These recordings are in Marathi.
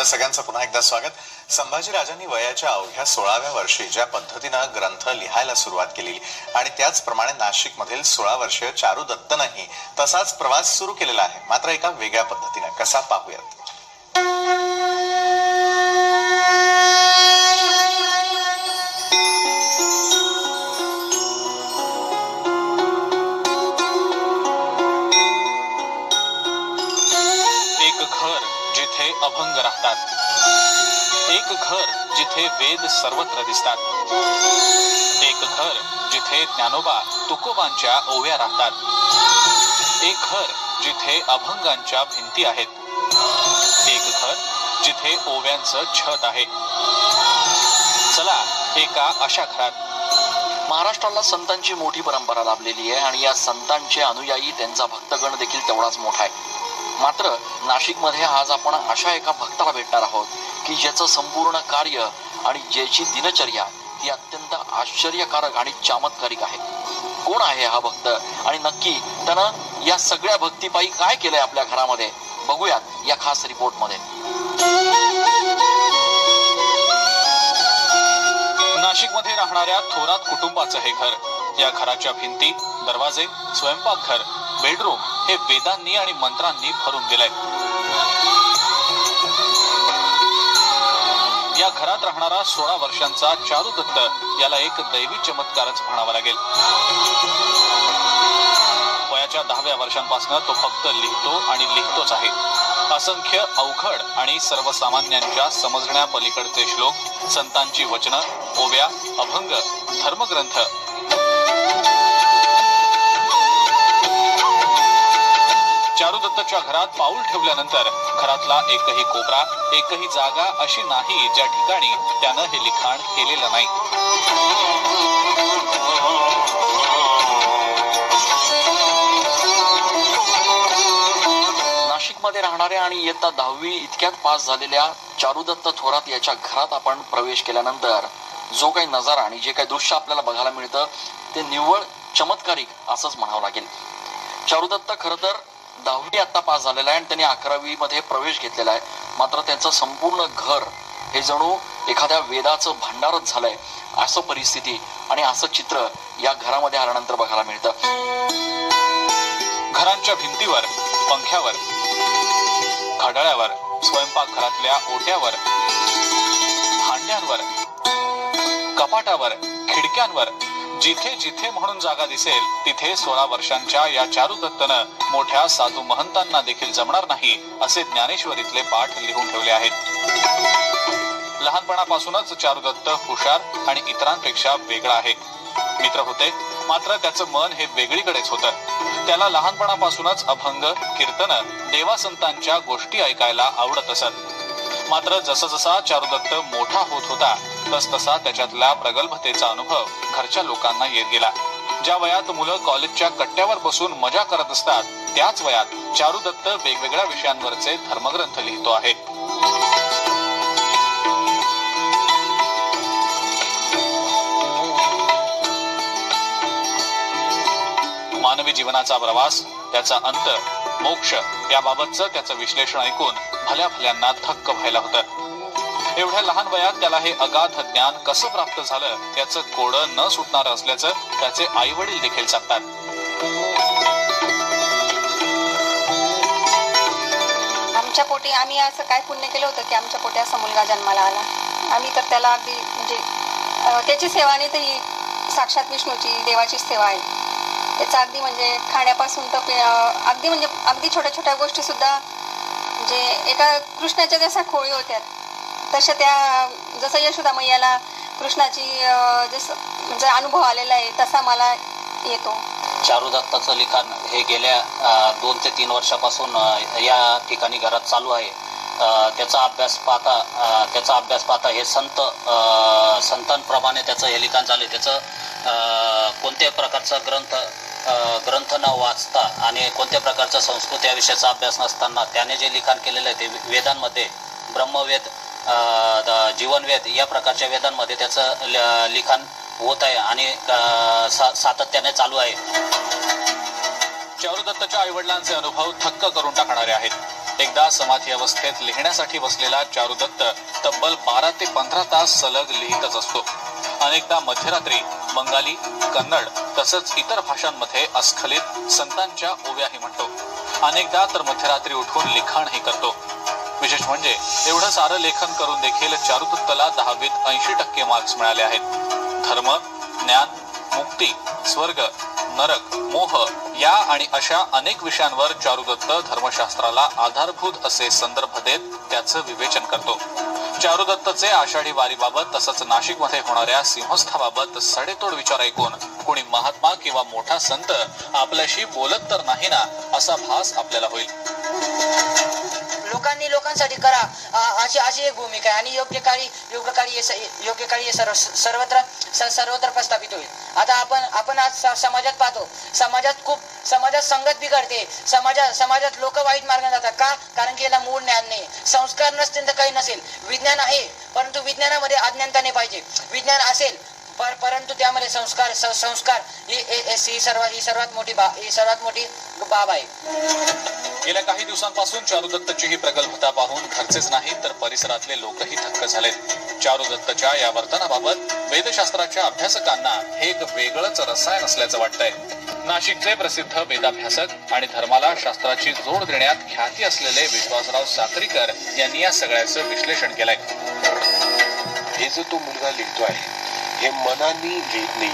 सगळ्यांचं पुन्हा एकदा स्वागत. संभाजीराजांनी वयाच्या अवघ्या 16व्या वर्षी ज्या पद्धतीनं ग्रंथ लिहायला सुरुवात केली आणि त्याचप्रमाणे नाशिकमधील 16 वर्षीय चारू दत्तनंही तसाच प्रवास सुरू केलेला आहे, मात्र एका वेगळ्या पद्धतीने. कसा पाहूयात. जिथे अभंग राहतात, एक घर जिथे वेद सर्वत्र दिसतात, एक घर जिथे ज्ञानोबा तुकोबांच्या ओव्या राहतात, एक घर जिथे अभंगांच्या भिंती आहेत, एक घर जिथे ओव्यांचं छत आहे. चला एका अशा घरात. महाराष्ट्राला संतांची मोठी परंपरा लाभलेली आहे आणि या संतांचे अनुयायी, त्यांचा भक्तगण देखील तेवढाच मोठा आहे. मात्र नाशिकमध्ये आज आपण अशा एका भक्ताला भेटणार आहोत की ज्याचं संपूर्ण कार्य आणि ज्याची दिनचर्या ही अत्यंत आश्चर्यकारक आणि चमत्कारिक आहे. कोण आहे हा भक्त आणि नक्की त्यानं या सगळ्या भक्तीपायी काय केलंय आपल्या घरामध्ये, बघूयात या खास रिपोर्ट मध्ये. नाशिकमध्ये राहणाऱ्या थोरात कुटुंबाचं हे घर. या घराच्या भिंती, दरवाजे, स्वयंपाकघर, बेडरूम हे वेदांनी आणि मंत्रांनी भरून गेलंय. या घरात राहणारा 16 वर्षांचा चारू दत्त याला एक दैवी चमत्कारच म्हणावा लागेल. वयाच्या 10व्या वर्षांपासून तो फक्त लिहितो आणि लिहितोच आहे. असंख्य अवघड आणि सर्वसामान्यांच्या समजण्या पलीकडचे श्लोक, संतांची वचनं, ओव्या, अभंग, धर्मग्रंथ. चारू दत्तच्या घरात पाऊल ठेवल्यानंतर घरातला एकही कोपरा, एकही जागा अशी नाही ज्या ठिकाणी त्यानं हे लिखाण केलेलं नाही. नाशिकमध्ये राहणाऱ्या आणि इयत्ता 10वी इतक्यात पास झालेल्या चारुदत्त थोरात याच्या घरात आपण प्रवेश केल्यानंतर जो काही नजारा आणि जे काही दृश्य आपल्याला बघायला मिळतं ते निव्वळ चमत्कारिक असंच म्हणावं लागेल. चारुदत्त खरं तर 10वी आता पास झालेला आहे आणि त्यांनी 11वी मध्ये प्रवेश घेतलेला आहे. मात्र त्यांचं संपूर्ण घर हे जणू एखाद्या वेदाचं भांडारच झालंय, असं परिस्थिती आणि असं चित्र या घरामध्ये आल्यानंतर बघायला मिळतं. घरांच्या भिंतीवर, पंख्यावर, घड्याळावर, स्वयंपाकघरातल्या ओट्यावर, भांड्यांवर, कपाटावर, खिडक्यांवर जिथे जिथे म्हणून जागा दिसेल तिथे 16 वर्षांच्या या चारू दत्तनं मोठ्या साधू महंतांना देखील जमणार नाही असे ज्ञानेश्वरीतले पाठ लिहून ठेवले आहेत. लहानपणापासूनच चारू दत्त हुशार आणि इतरांपेक्षा वेगळा आहे. मित्र होते, मात्र त्याचं मन हे वेगळीकडेच होतं. त्याला लहानपणापासूनच अभंग, कीर्तन, देवासंतांच्या गोष्टी ऐकायला आवडत असत. मात्र जसा चारुदत्त मोठा होत होता तसा त्याच्यातला प्रगल्भतेचा अनुभव घरच्या लोकांना येत गेला. ज्या वयात मुलं कॉलेजच्या कट्ट्यावर बसून मजा करत असतात त्याच वयात चारुदत्त वेगवेगळ्या विषयांवरचे धर्मग्रंथ लिहितो आहे. मानवी जीवनाचा प्रवास, त्याचा अंत, मोक्ष याबाबतचं त्याचं विश्लेषण ऐकून भल्या भल्यांना थक्क व्हायला होतं. एवढ्या लहान वयात त्याला हे अगाध ज्ञान कसं प्राप्त झालं याचं कोडं न सुटणार असल्याचं त्याचे आई वडील देखील सांगतात. आमच्या पोटी आम्ही असं काय पुण्य केलं होतं की आमच्या पोटी असा मुलगा जन्माला आला. आम्ही तर त्याला अगदी म्हणजे त्याची सेवा नाही तर ही साक्षात विष्णूची, देवाची सेवा आहे. त्याचा अगदी म्हणजे खाण्यापासून तर अगदी म्हणजे अगदी छोट्या छोट्या गोष्टी सुद्धा म्हणजे एका कृष्णाच्या जशा खोळी होत्या तशा त्या, जसं यशोदा मैयाला कृष्णाची जसं म्हणजे अनुभव आलेला आहे तसा मला येतो. चारू दत्ताचं लिखाण हे गेल्या 2 ते 3 वर्षापासून या ठिकाणी घरात चालू आहे. त्याचा अभ्यास पाहता हे संतांप्रमाणे त्याचं हे लिखाण झाले. त्याचं कोणत्याही प्रकारचा ग्रंथ न वाचता आणि कोणत्या प्रकारचा संस्कृत या विषयाचा अभ्यास नसताना त्याने जे लिखाण केलेलं आहे ते वेदांमध्ये, ब्रह्मवेद, जीवनवेद या प्रकारच्या वेदांमध्ये त्याचं लिखाण होत आहे आणि सातत्याने चालू आहे. चारू दत्तच्या आई वडिलांचे अनुभव थक्क करून टाकणारे आहेत. एकदा समाधी अवस्थेत लिहिण्यासाठी बसलेला चारुदत्त तब्बल 12 ते 15 तास सलग लिहितच असतो. अनेकदा मध्यरात्री बंगाली, कन्नड तसंच इतर भाषांमध्ये अस्खलित संतांच्या ओव्याही म्हणतो. अनेकदा तर मध्यरात्री उठून लिखाणही करतो. विशेष म्हणजे एवढं सारं लेखन करून देखील चारुदत्तला 10वीत 80% मार्क्स मिळाले आहेत. धर्म, ज्ञान, मुक्ती, स्वर्ग, नरक, मोह या आणि अशा अनेक विषयांवर चारुदत्त धर्मशास्त्राला आधारभूत असे संदर्भ देत त्याचं विवेचन करतो. चारुदत्तचे आषाढी वारीबाबत तसंच नाशिकमध्ये होणाऱ्या सिंहस्थाबाबत सडेतोड विचार ऐकून कोणी महात्मा किंवा मोठा संत आपल्याशी बोलत तर नाही ना असा भास आपल्याला होईल. लोकांनी लोकांसाठी करा अशी एक भूमिका आहे आणि योग्य काळी हे सर्वत्र प्रस्थापित होईल. आता आपण आज समाजात पाहतो, समाजात संगत बिघडते, समाजात लोक वाईट मार्गाने जातात. का? कारण की याला मूळ ज्ञान नाही, संस्कार नसतील तर काही नसेल. विज्ञान आहे परंतु विज्ञानामध्ये अज्ञानता नाही पाहिजे. विज्ञान असेल परंतु त्यामध्ये संस्कार ही सर्वात मोठी बाब आहे. गेल्या काही दिवसांपासून चारुदत्तची ही प्रगल्भता पाहून घरचेच नाही तर परिसरातले लोकही थक्क झालेत. चारुदत्तच्या या वर्तनाबाबत वेदशास्त्राच्या अभ्यासकांना हे एक वेगळंच रसायन असल्याचं वाटतंय. नाशिकचे प्रसिद्ध वेदाभ्यासक आणि धर्माला शास्त्राची जोड देण्यात ख्याती असलेले विश्वासराव साक्रीकर यांनी या सगळ्याचं विश्लेषण केलंय. हे जो तो मुलगा लिहितो आहे हे मनाने लिहित नाही,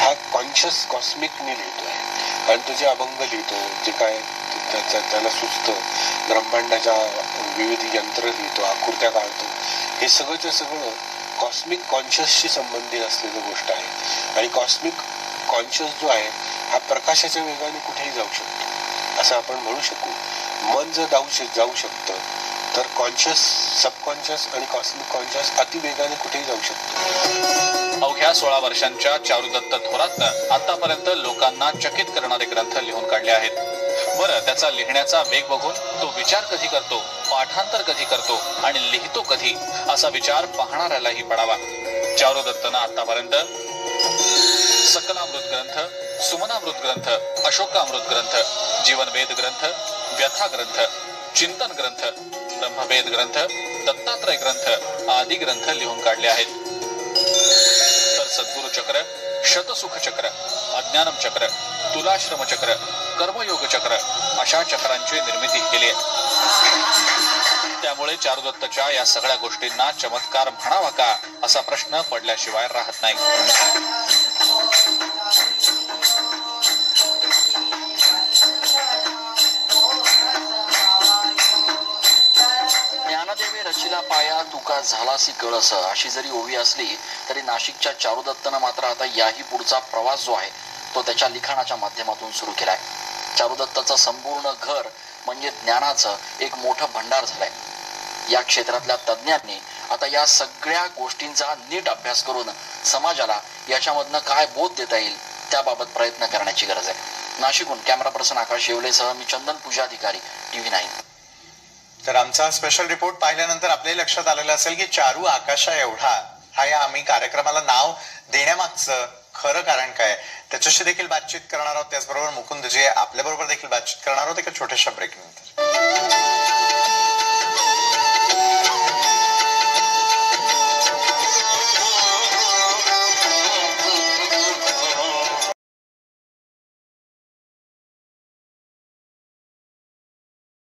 हा कॉन्शियस कॉस्मिकने लिहितो आहे. कारण तो जे अभंग लिहितो, जे काय त्याला सुचतं, ब्रह्मांडाच्या विविध यंत्र लिहितो, आकृत्या काढतो, हे सगळंच्या सगळं कॉस्मिक कॉन्शियसशी संबंधित असलेली गोष्ट आहे. आणि कॉस्मिक कॉन्शियस जो आहे हा प्रकाशाच्या वेगाने कुठेही जाऊ शकतो असं आपण म्हणू शकू. मन जर जाऊ शकतं तर कॉन्शियस, सबकॉन्शियस आणि कॉस्मिक कॉन्शियस अतिवेगाने कुठेही जाऊ शकतो. अवघ्या 16 वर्षांच्या चारुदत्त थोरातनं आतापर्यंत लोकांना चकित करणारे ग्रंथ लिहून काढले आहेत. बरं, त्याचा लिहिण्याचा वेग बघून तो विचार कधी करतो, पाठांतर कधी करतो आणि लिहितो कधी असा विचार पाहणाऱ्यालाही पडावा. चारुदत्तनं आतापर्यंत सकलामृत ग्रंथ, सुमनामृत ग्रंथ, अशोकामृत ग्रंथ, जीवनवेद ग्रंथ, व्यथा ग्रंथ, चिंतन ग्रंथ, ब्रह्मवेद ग्रंथ, दत्तात्रय ग्रंथ आदी ग्रंथ लिहून काढले आहेत. तर सद्गुरु चक्र, शतसुख चक्र, अज्ञानम चक्र, तुलाश्रम चक्र, कर्मयोग चक्र अशा चक्रांची निर्मिती केली आहे. त्यामुळे चारुदत्तच्या या सगळ्या गोष्टींना चमत्कार म्हणावा का असा प्रश्न पडल्याशिवाय राहत नाही. ज्ञानदेवे रचिला पाया तुका झालासी कळस अशी जरी ओवी असली तरी नाशिकच्या चारुदत्तनं मात्र आता याही पुढचा प्रवास जो आहे तो त्याच्या लिखाणाच्या माध्यमातून सुरू केलाय. चारुदत्ताचं संपूर्ण घर म्हणजे ज्ञानाचं एक मोठं भंडार झालंय. या क्षेत्रातल्या तज्ज्ञांनी आता या सगळ्या गोष्टींचा नीट अभ्यास करून समाजाला याच्यामधनं काय बोध देता येईल त्याबाबत प्रयत्न करण्याची गरज आहे. नाशिकहून कॅमेरा पर्सन आकाश येवलेसह मी चंदन पूजाधिकारी, TV9. तर आमचा स्पेशल रिपोर्ट पाहिल्यानंतर आपल्याही लक्षात आलेलं असेल की चारू आकाशा एवढा हा या आम्ही कार्यक्रमाला नाव देण्यामागचं खरं कारण काय, त्याच्याशी देखील बातचीत करणार आहोत. त्याचबरोबर मुकुंद जे आपल्या बरोबर देखील बातचीत करणार आहोत एका छोट्याशा ब्रेक नंतर.